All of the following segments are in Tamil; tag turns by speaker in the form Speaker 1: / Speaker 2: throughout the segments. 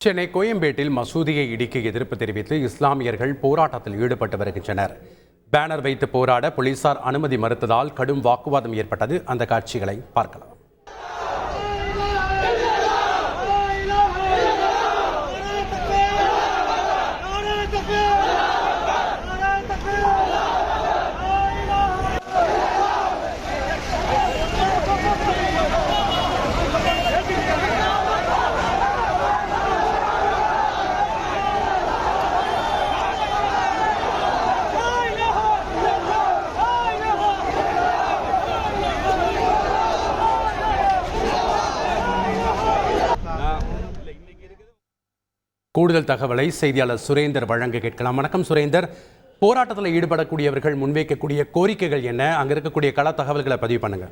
Speaker 1: சென்னை கோயம்பேட்டில் மசூதியை இடிக்க எதிர்ப்பு தெரிவித்து இஸ்லாமியர்கள் போராட்டத்தில் ஈடுபட்டு வருகின்றனர். பேனர் வைத்து போராட போலீசார் அனுமதி மறுத்ததால் கடும் வாக்குவாதம் ஏற்பட்டது. அந்த காட்சிகளை பார்க்கலாம். கூடுதல் தகவலை செய்தியாளர் சுரேந்தர் வழங்க கேட்கலாம். வணக்கம் சுரேந்தர், போராட்டத்தில் ஈடுபடக்கூடியவர்கள் முன்வைக்கக்கூடிய கோரிக்கைகள் என்ன? அங்க இருக்கக்கூடிய கள தகவல்களை பதிவு பண்ணுங்க.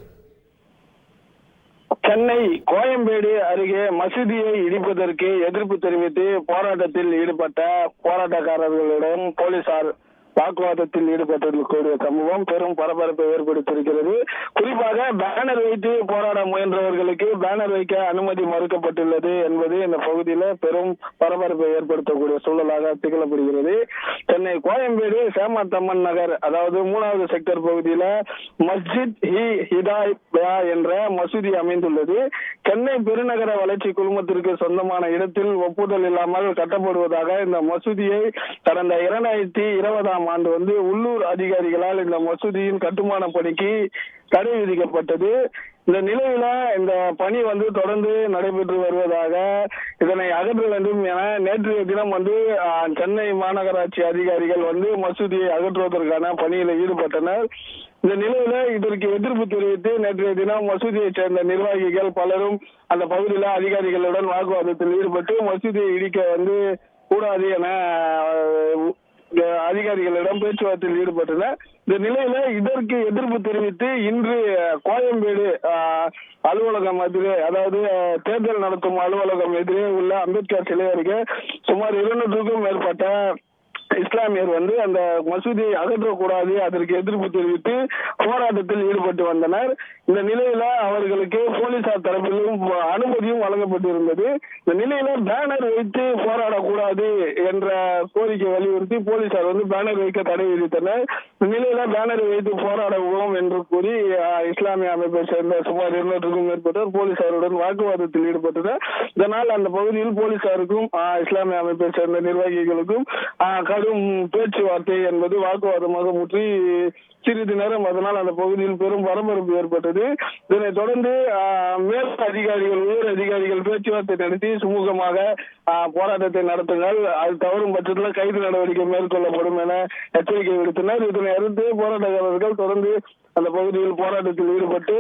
Speaker 2: சென்னை கோயம்பேடு அருகே மசூதியை இடிப்பதற்கு எதிர்ப்பு தெரிவித்து போராட்டத்தில் ஈடுபட்ட போராட்டக்காரர்களிடம் போலீசார் வாக்குவாதத்தில் ஈடுபட்டிருக்கக்கூடிய சம்பவம் பெரும் பரபரப்பை ஏற்படுத்தியிருக்கிறது. குறிப்பாக பேனர் வைத்து போராட முயன்றவர்களுக்கு பேனர் வைக்க அனுமதி மறுக்கப்பட்டுள்ளது என்பது இந்த பகுதியில பெரும் பரபரப்பை ஏற்படுத்தக்கூடிய சூழலாக திகழப்படுகிறது. சென்னை கோயம்பேடு சேமத்தம்மன் நகர், அதாவது 3வது செக்டர் பகுதியில மஸ்ஜித் ஹி ஹிதாயா என்ற மசூதி அமைந்துள்ளது. சென்னை பெருநகர வளர்ச்சி குழுமத்திற்கு சொந்தமான இடத்தில் ஒப்புதல் இல்லாமல் கட்டப்படுவதாக இந்த மசூதியை கடந்த 2020ஆம் ஆண்டு உள்ளூர் அதிகாரிகளால் இந்த மசூதியின் கட்டுமான பணிக்கு தடை விதிக்கப்பட்டது. இந்த நிலையில இந்த பணி தொடர்ந்து நடைபெற்று வருவதாக, இதனை அகற்ற வேண்டும் என நேற்றைய தினம் சென்னை மாநகராட்சி அதிகாரிகள் மசூதியை அகற்றுவதற்கான பணியில் ஈடுபட்டனர். இந்த நிலையில இதற்கு எதிர்ப்பு தெரிவித்து நேற்றைய தினம் மசூதியை சேர்ந்த நிர்வாகிகள் பலரும் அந்த பகுதியில அதிகாரிகளுடன் வாக்குவாதத்தில் ஈடுபட்டு மசூதியை இடிக்க கூடாது என அதிகாரிகளிடம் பேச்சுவார்த்தையில் ஈடுபட்டனர். இந்த நிலையில இதற்கு எதிர்ப்பு தெரிவித்து இன்று கோயம்பேடு அலுவலகம் எதிரே, அதாவது தேர்தல் நடத்தும் அலுவலகம் எதிரே உள்ள அம்பேத்கர் சிலை அருகே சுமார் 200க்கும் மேற்பட்ட இஸ்லாமியர் அந்த மசூதியை அகற்றக்கூடாது, அதற்கு எதிர்ப்பு தெரிவித்து போராட்டத்தில் ஈடுபட்டு வந்தனர். இந்த நிலையில அவர்களுக்கு போலீசார் தரப்பிலும் அனுமதியும் வழங்கப்பட்டிருந்தது. இந்த நிலையில பேனர் வைத்து போராடக்கூடாது என்ற கோரிக்கை வலியுறுத்தி போலீசார் பேனர் வைக்க தடை விதித்தனர். இந்த நிலையில பேனர் வைத்து போராடுவோம் என்று கூறி இஸ்லாமிய அமைப்பை சேர்ந்த சுமார் 200க்கும் மேற்பட்டோர் போலீசாருடன் வாக்குவாதத்தில் ஈடுபட்டனர். இதனால் அந்த பகுதியில் போலீசாருக்கும் இஸ்லாமிய அமைப்பை சேர்ந்த நிர்வாகிகளுக்கும் கடும் பேச்சுவார்த்தை என்பது வாக்குவாதமாக முற்றி சிறிது நேரம் அதனால் அந்த பகுதியில் பெரும் பரபரப்பு ஏற்பட்டது. இதனைத் தொடர்ந்து மேல் அதிகாரிகள், உயர் அதிகாரிகள் பேச்சுவார்த்தை நடத்தி சுமூகமாக போராட்டத்தை நடத்துங்கள், அது தவறும் பட்சத்தில் கைது நடவடிக்கை மேற்கொள்ளப்படும் என எச்சரிக்கை விடுத்தனர். இதனை அடுத்து போராட்டக்காரர்கள் தொடர்ந்து அந்த பகுதியில் போராட்டத்தில் ஈடுபட்டு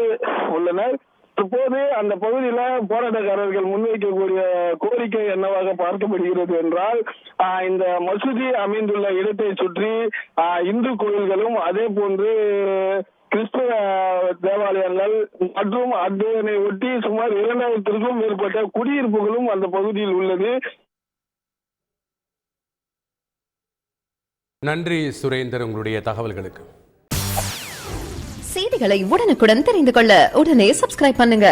Speaker 2: உள்ளனர். இப்போது அந்த பகுதியில போராட்டக்காரர்கள் முன்வைக்கக்கூடிய கோரிக்கை என்னவாக பார்க்கப்படுகிறது என்றால், இந்த மசூதி அமைந்துள்ள இடத்தை சுற்றி இந்து கோயில்களும் அதே போன்று கிறிஸ்தவ தேவாலயங்கள் மற்றும் அதனை ஒட்டி சுமார் 2000க்கும் மேற்பட்ட குடியிருப்புகளும் அந்த பகுதியில் உள்ளது.
Speaker 1: நன்றி சுரேந்தர், உங்களுடைய தகவல்களுக்கு.
Speaker 3: செய்திகளை உடனுக்குடன் தெரிந்து கொள்ள உடனே சப்ஸ்கிரைப் பண்ணுங்க.